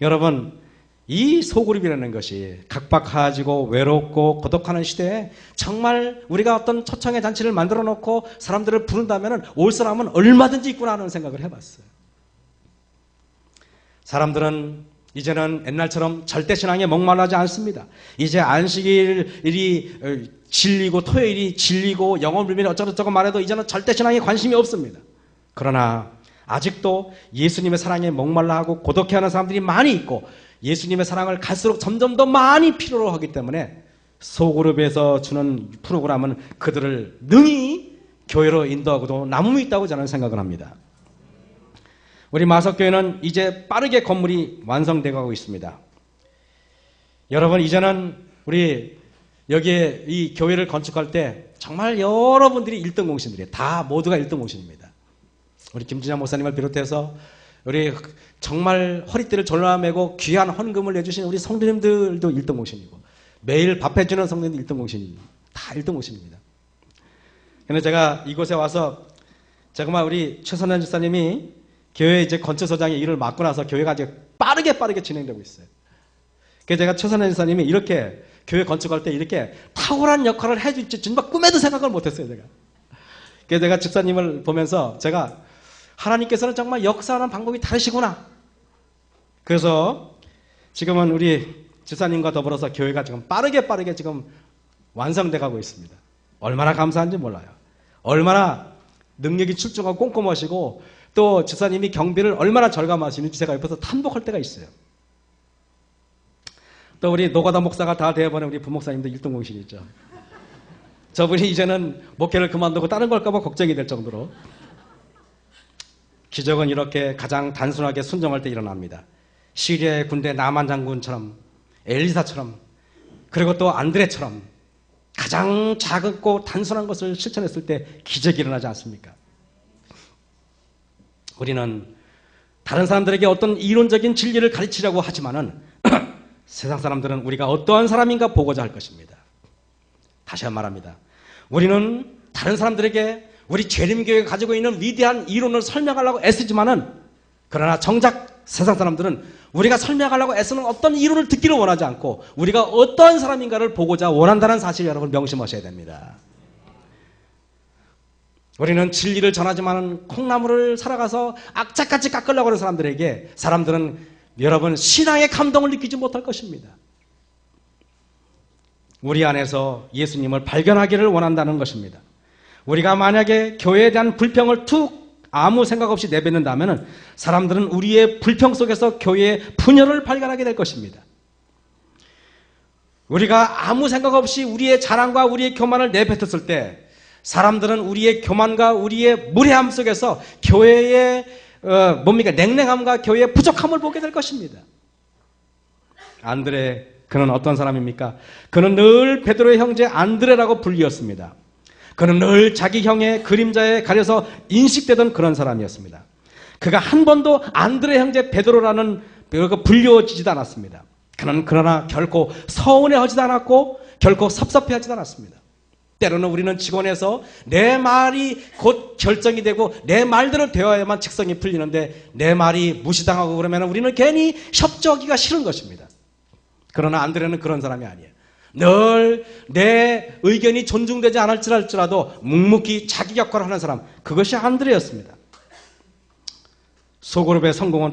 여러분 이 소그룹이라는 것이 각박하지고 외롭고 고독하는 시대에 정말 우리가 어떤 초청의 잔치를 만들어 놓고 사람들을 부른다면 올 사람은 얼마든지 있구나 하는 생각을 해봤어요. 사람들은 이제는 옛날처럼 절대신앙에 목말라하지 않습니다. 이제 안식일이 진리고 토요일이 진리고 영업일이 어쩌고저쩌고 말해도 이제는 절대신앙에 관심이 없습니다. 그러나 아직도 예수님의 사랑에 목말라하고 고독해하는 사람들이 많이 있고 예수님의 사랑을 갈수록 점점 더 많이 필요로 하기 때문에 소그룹에서 주는 프로그램은 그들을 능히 교회로 인도하고도 남음이 있다고 저는 생각을 합니다. 우리 마석교회는 이제 빠르게 건물이 완성되어 가고 있습니다. 여러분 이제는 우리 여기에 이 교회를 건축할 때 정말 여러분들이 1등 공신들이에요. 다 모두가 1등 공신입니다. 우리 김진양 목사님을 비롯해서 우리 정말 허리띠를 졸라매고 귀한 헌금을 내주신 우리 성도님들도 1등 공신이고 매일 밥해주는 성도님들 1등 공신입니다. 다 1등 공신입니다. 그런데 제가 이곳에 와서 정말 우리 최선현 집사님이 교회 이제 건축소장의 일을 맡고 나서 교회가 이제 빠르게 진행되고 있어요. 그래서 제가 최선현 집사님이 이렇게 교회 건축할 때 이렇게 탁월한 역할을 해줄지 정말 꿈에도 생각을 못했어요. 그래서 제가 집사님을 보면서 제가 하나님께서는 정말 역사하는 방법이 다르시구나. 그래서 지금은 우리 집사님과 더불어서 교회가 지금 빠르게 지금 완성돼 가고 있습니다. 얼마나 감사한지 몰라요. 얼마나 능력이 출중하고 꼼꼼하시고 또 집사님이 경비를 얼마나 절감하시는지 제가 옆에서 탐복할 때가 있어요. 또 우리 노가다 목사가 다 되어버린 우리 부목사님도 1등 공신이죠. 저분이 이제는 목회를 그만두고 다른 걸까봐 걱정이 될 정도로. 기적은 이렇게 가장 단순하게 순종할 때 일어납니다. 시리아의 군대 나만 장군처럼 엘리사처럼 그리고 또 안드레처럼 가장 작고 단순한 것을 실천했을 때 기적이 일어나지 않습니까? 우리는 다른 사람들에게 어떤 이론적인 진리를 가르치려고 하지만은 세상 사람들은 우리가 어떠한 사람인가 보고자 할 것입니다. 다시 한번 말합니다. 우리는 다른 사람들에게 우리 재림교회가 가지고 있는 위대한 이론을 설명하려고 애쓰지만은 그러나 정작 세상 사람들은 우리가 설명하려고 애쓰는 어떤 이론을 듣기를 원하지 않고 우리가 어떠한 사람인가를 보고자 원한다는 사실 여러분 명심하셔야 됩니다. 우리는 진리를 전하지만 콩나물을 살아가서 악착같이 깎으려고 하는 사람들은 여러분 신앙의 감동을 느끼지 못할 것입니다. 우리 안에서 예수님을 발견하기를 원한다는 것입니다. 우리가 만약에 교회에 대한 불평을 툭 아무 생각 없이 내뱉는다면 사람들은 우리의 불평 속에서 교회의 분열을 발견하게 될 것입니다. 우리가 아무 생각 없이 우리의 자랑과 우리의 교만을 내뱉었을 때 사람들은 우리의 교만과 우리의 무례함 속에서 교회의 냉랭함과 교회의 부족함을 보게 될 것입니다. 안드레, 그는 어떤 사람입니까? 그는 늘 베드로의 형제 안드레라고 불리었습니다. 그는 늘 자기 형의 그림자에 가려서 인식되던 그런 사람이었습니다. 그가 한 번도 안드레 형제 베드로라는 불려지지도 않았습니다. 그는 그러나 결코 서운해하지도 않았고 결코 섭섭해하지도 않았습니다. 때로는 우리는 직원에서 내 말이 곧 결정이 되고 내 말대로 되어야만 직성이 풀리는데 내 말이 무시당하고 그러면 우리는 괜히 협조하기가 싫은 것입니다. 그러나 안드레는 그런 사람이 아니에요. 늘 내 의견이 존중되지 않을지라도 묵묵히 자기 역할을 하는 사람, 그것이 안드레였습니다. 소그룹의 성공은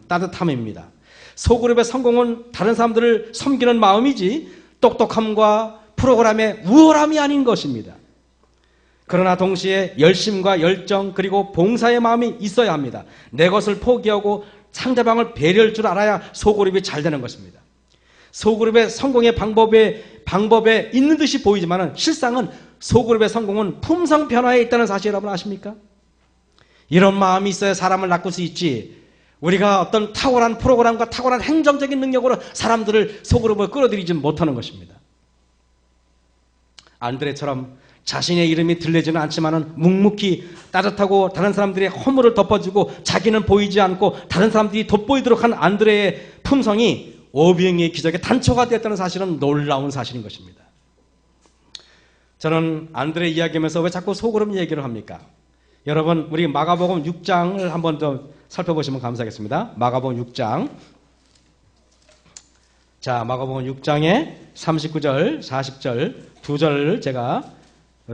따뜻함입니다. 소그룹의 성공은 다른 사람들을 섬기는 마음이지 똑똑함과 프로그램의 우월함이 아닌 것입니다. 그러나 동시에 열심과 열정 그리고 봉사의 마음이 있어야 합니다. 내 것을 포기하고 상대방을 배려할 줄 알아야 소그룹이 잘 되는 것입니다. 소그룹의 성공의 방법에 있는 듯이 보이지만 실상은 소그룹의 성공은 품성 변화에 있다는 사실 여러분 아십니까? 이런 마음이 있어야 사람을 낚을 수 있지. 우리가 어떤 탁월한 프로그램과 탁월한 행정적인 능력으로 사람들을 속으로 끌어들이지 못하는 것입니다. 안드레처럼 자신의 이름이 들리지는 않지만은 묵묵히 따뜻하고 다른 사람들의 허물을 덮어주고 자기는 보이지 않고 다른 사람들이 돋보이도록 한 안드레의 품성이 오병이의 기적의 단초가 되었다는 사실은 놀라운 사실인 것입니다. 저는 안드레 이야기하면서 왜 자꾸 속으로 얘기를 합니까? 여러분, 우리 마가복음 6장을 한번 더 살펴보시면 감사하겠습니다. 마가복음 6장. 자, 마가복음 6장에 39절, 40절 두 절을 제가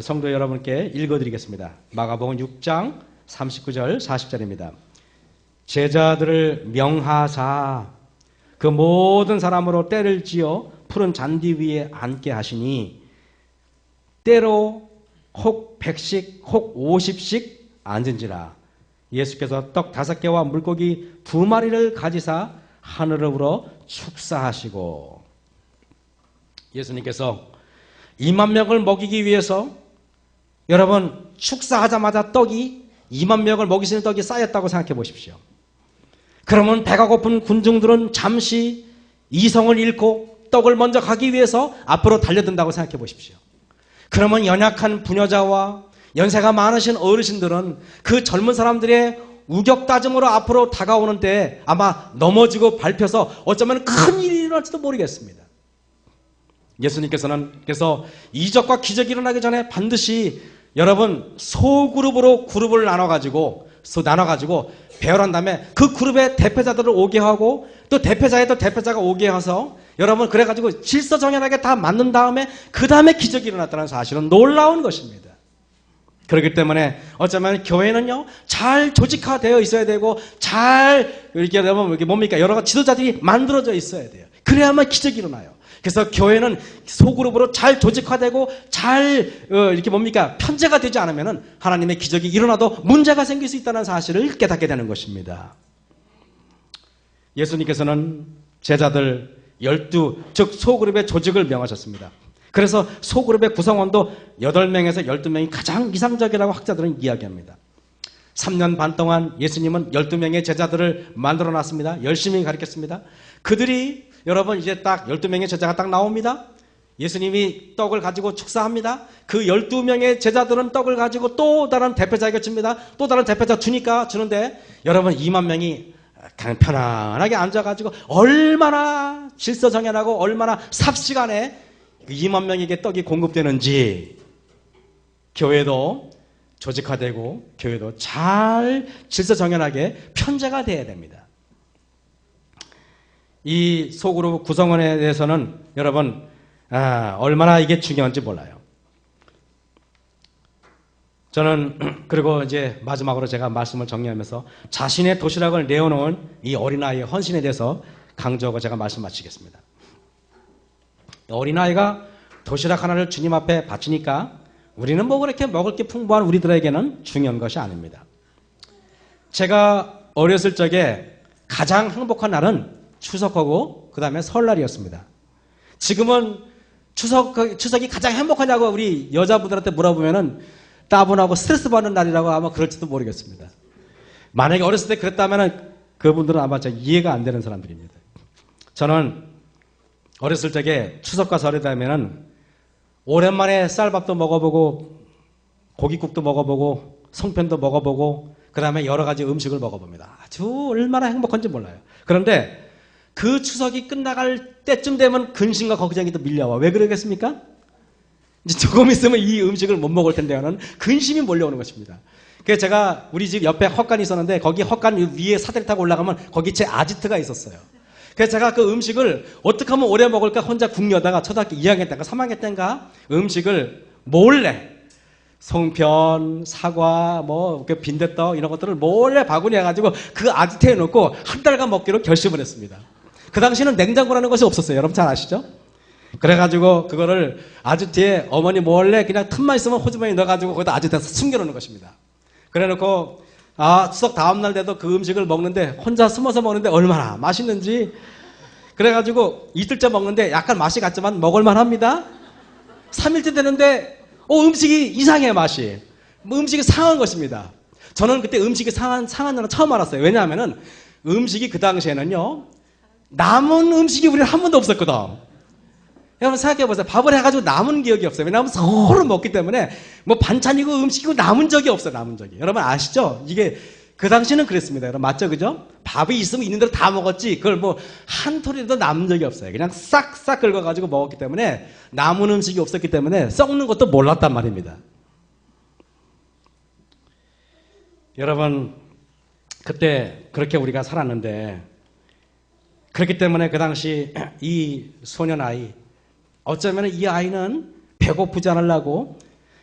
성도 여러분께 읽어드리겠습니다. 마가복음 6장 39절, 40절입니다. 제자들을 명하사 그 모든 사람으로 때를 지어 푸른 잔디 위에 앉게 하시니 때로 혹 100씩 혹 50씩 앉은지라. 예수께서 떡 5개와 물고기 2마리를 가지사 하늘으로 축사하시고. 예수님께서 2만 명을 먹이기 위해서 여러분 축사하자마자 떡이 2만 명을 먹일 수 있는 떡이 쌓였다고 생각해 보십시오. 그러면 배가 고픈 군중들은 잠시 이성을 잃고 떡을 먼저 가기 위해서 앞으로 달려든다고 생각해 보십시오. 그러면 연약한 부녀자와 연세가 많으신 어르신들은 그 젊은 사람들의 우격다짐으로 앞으로 다가오는데 아마 넘어지고 밟혀서 어쩌면 큰 일이 일어날지도 모르겠습니다. 예수님께서는 그래서 이적과 기적이 일어나기 전에 반드시 여러분 소그룹으로 그룹을 나눠가지고 배열한 다음에 그 그룹의 대표자들을 오게 하고 또 대표자에도 대표자가 오게 해서 여러분 그래가지고 질서정연하게 다 만든 다음에 그 다음에 기적이 일어났다는 사실은 놀라운 것입니다. 그렇기 때문에 어쩌면 교회는요 잘 조직화되어 있어야 되고 잘 이렇게 여러분 이게 뭡니까 여러 가지 지도자들이 만들어져 있어야 돼요. 그래야만 기적이 일어나요. 그래서 교회는 소그룹으로 잘 조직화되고 잘 이렇게 뭡니까 편제가 되지 않으면은 하나님의 기적이 일어나도 문제가 생길 수 있다는 사실을 깨닫게 되는 것입니다. 예수님께서는 제자들 12, 즉 소그룹의 조직을 명하셨습니다. 그래서 소그룹의 구성원도 8명에서 12명이 가장 이상적이라고 학자들은 이야기합니다. 3년 반 동안 예수님은 12명의 제자들을 만들어 놨습니다. 열심히 가르쳤습니다. 그들이 여러분 이제 딱 12명의 제자가 딱 나옵니다. 예수님이 떡을 가지고 축사합니다. 그 12명의 제자들은 떡을 가지고 또 다른 대표자에게 줍니다. 또 다른 대표자 주는데 여러분 2만 명이 그냥 편안하게 앉아가지고 얼마나 질서정연하고 얼마나 삽시간에 2만 명에게 떡이 공급되는지 교회도 조직화되고 교회도 잘 질서정연하게 편제가 돼야 됩니다. 이 소그룹 구성원에 대해서는 여러분 얼마나 이게 중요한지 몰라요. 저는 그리고 이제 마지막으로 제가 말씀을 정리하면서 자신의 도시락을 내어놓은 이 어린아이의 헌신에 대해서 강조하고 제가 말씀 마치겠습니다. 어린아이가 도시락 하나를 주님 앞에 바치니까 우리는 뭐 그렇게 먹을 게 풍부한 우리들에게는 중요한 것이 아닙니다. 제가 어렸을 적에 가장 행복한 날은 추석하고 그 다음에 설날이었습니다. 지금은 추석이 가장 행복하냐고 우리 여자분들한테 물어보면은 따분하고 스트레스 받는 날이라고 아마 그럴지도 모르겠습니다. 만약에 어렸을 때 그랬다면은 그분들은 아마 이해가 안 되는 사람들입니다. 저는 어렸을 적에 추석과 설이 되면은 오랜만에 쌀밥도 먹어보고 고깃국도 먹어보고 송편도 먹어보고 그 다음에 여러 가지 음식을 먹어봅니다. 아주 얼마나 행복한지 몰라요. 그런데 그 추석이 끝나갈 때쯤 되면 근심과 걱정이 또 밀려와. 왜 그러겠습니까? 이제 조금 있으면 이 음식을 못 먹을 텐데 하는 근심이 몰려오는 것입니다. 그래서 제가 우리 집 옆에 헛간이 있었는데 거기 헛간 위에 사다리 타고 올라가면 거기 제 아지트가 있었어요. 그래서 제가 그 음식을 어떻게 하면 오래 먹을까 혼자 궁리하다가 초등학교 2학년 때인가 3학년 때인가 음식을 몰래 송편, 사과, 빈대떡 이런 것들을 몰래 바구니에 가지고 그 아지트에 넣고 한 달간 먹기로 결심을 했습니다. 그 당시에는 냉장고라는 것이 없었어요. 여러분 잘 아시죠? 그래가지고 그거를 아지트에 어머니 몰래 그냥 틈만 있으면 호주머니에 넣어가지고 거기다 아지트에서 숨겨놓는 것입니다. 그래놓고 추석 다음날 돼도 그 음식을 먹는데 혼자 숨어서 먹는데 얼마나 맛있는지 그래가지고 이틀째 먹는데 약간 맛이 같지만 먹을만 합니다. 3일째 되는데 음식이 이상해 맛이. 음식이 상한 것입니다. 저는 그때 음식이 상한 날 처음 알았어요. 왜냐하면은 음식이 그 당시에는요, 남은 음식이 우리는 한 번도 없었거든. 여러분 생각해보세요. 밥을 해가지고 남은 기억이 없어요. 왜냐하면 서로 먹기 때문에 뭐 반찬이고 음식이고 남은 적이 없어요. 남은 적이. 여러분 아시죠? 이게 그 당시는 그랬습니다. 여러분 맞죠? 그죠? 밥이 있으면 있는 대로 다 먹었지 그걸 뭐 한 톨이라도 남은 적이 없어요. 그냥 싹싹 긁어가지고 먹었기 때문에 남은 음식이 없었기 때문에 썩는 것도 몰랐단 말입니다. 여러분 그때 그렇게 우리가 살았는데 그렇기 때문에 그 당시 이 소년 아이 어쩌면 이 아이는 배고프지 않으려고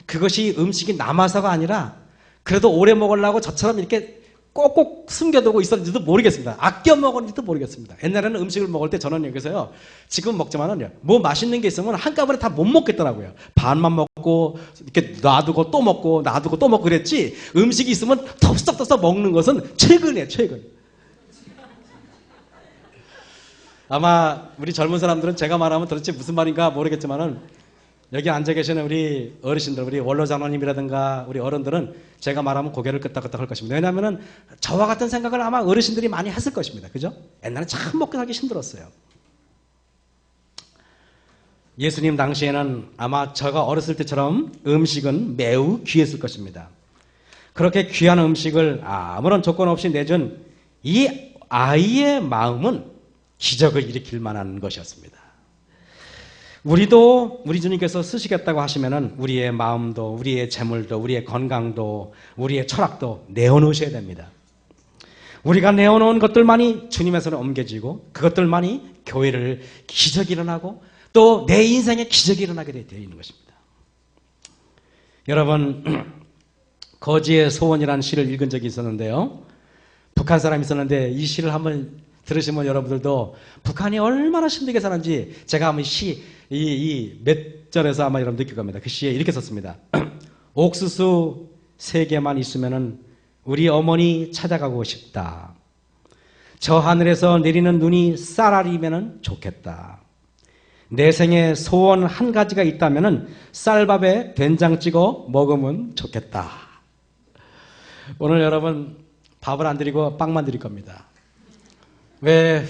그것이 음식이 남아서가 아니라 그래도 오래 먹으려고 저처럼 이렇게 꼭꼭 숨겨두고 있었는지도 모르겠습니다. 아껴 먹었는지도 모르겠습니다. 옛날에는 음식을 먹을 때 저는 여기서요, 지금 먹지만은요, 뭐 맛있는 게 있으면 한꺼번에 다 못 먹겠더라고요. 반만 먹고, 이렇게 놔두고 또 먹고, 놔두고 또 먹고 그랬지, 음식이 있으면 덥석덥석 먹는 것은 최근이에요, 최근. 아마 우리 젊은 사람들은 제가 말하면 도대체 무슨 말인가 모르겠지만은 여기 앉아 계시는 우리 어르신들, 우리 원로장로님이라든가 우리 어른들은 제가 말하면 고개를 끄덕끄덕 할 것입니다. 왜냐하면 저와 같은 생각을 아마 어르신들이 많이 했을 것입니다. 그죠? 옛날에 참 먹고 살기 힘들었어요. 예수님 당시에는 아마 제가 어렸을 때처럼 음식은 매우 귀했을 것입니다. 그렇게 귀한 음식을 아무런 조건 없이 내준 이 아이의 마음은 기적을 일으킬 만한 것이었습니다. 우리도 우리 주님께서 쓰시겠다고 하시면은 우리의 마음도, 우리의 재물도, 우리의 건강도, 우리의 철학도 내어놓으셔야 됩니다. 우리가 내어놓은 것들만이 주님의 손에 옮겨지고 그것들만이 교회를 기적이 일어나고 또 내 인생에 기적이 일어나게 되어 있는 것입니다. 여러분, 거지의 소원이라는 시를 읽은 적이 있었는데요. 북한 사람이 있었는데 이 시를 한번 들으시면 여러분들도 북한이 얼마나 힘들게 사는지 제가 한번 몇 절에서 아마 여러분 느낄 겁니다. 그 시에 이렇게 썼습니다. 옥수수 3개만 있으면은 우리 어머니 찾아가고 싶다. 저 하늘에서 내리는 눈이 쌀알이면은 좋겠다. 내 생에 소원 한 가지가 있다면은 쌀밥에 된장 찍어 먹으면 좋겠다. 오늘 여러분 밥을 안 드리고 빵만 드릴 겁니다. 왜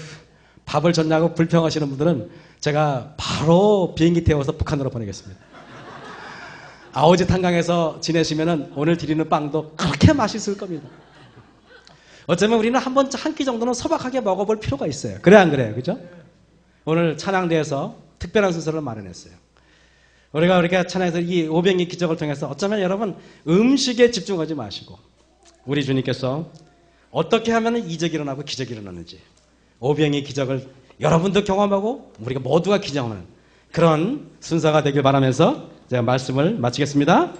밥을 줬냐고 불평하시는 분들은 제가 바로 비행기 태워서 북한으로 보내겠습니다. 아오지 탄강에서 지내시면은 오늘 드리는 빵도 그렇게 맛있을 겁니다. 어쩌면 우리는 한 끼 정도는 소박하게 먹어볼 필요가 있어요. 그래 안 그래요? 그죠? 오늘 찬양대에서 특별한 순서를 마련했어요. 우리가 이렇게 찬양에서 이 오병이 기적을 통해서 어쩌면 여러분 음식에 집중하지 마시고 우리 주님께서 어떻게 하면 이적이 일어나고 기적이 일어나는지 오병이 기적을 여러분도 경험하고 우리가 모두가 기념하는 그런 순서가 되길 바라면서 제가 말씀을 마치겠습니다.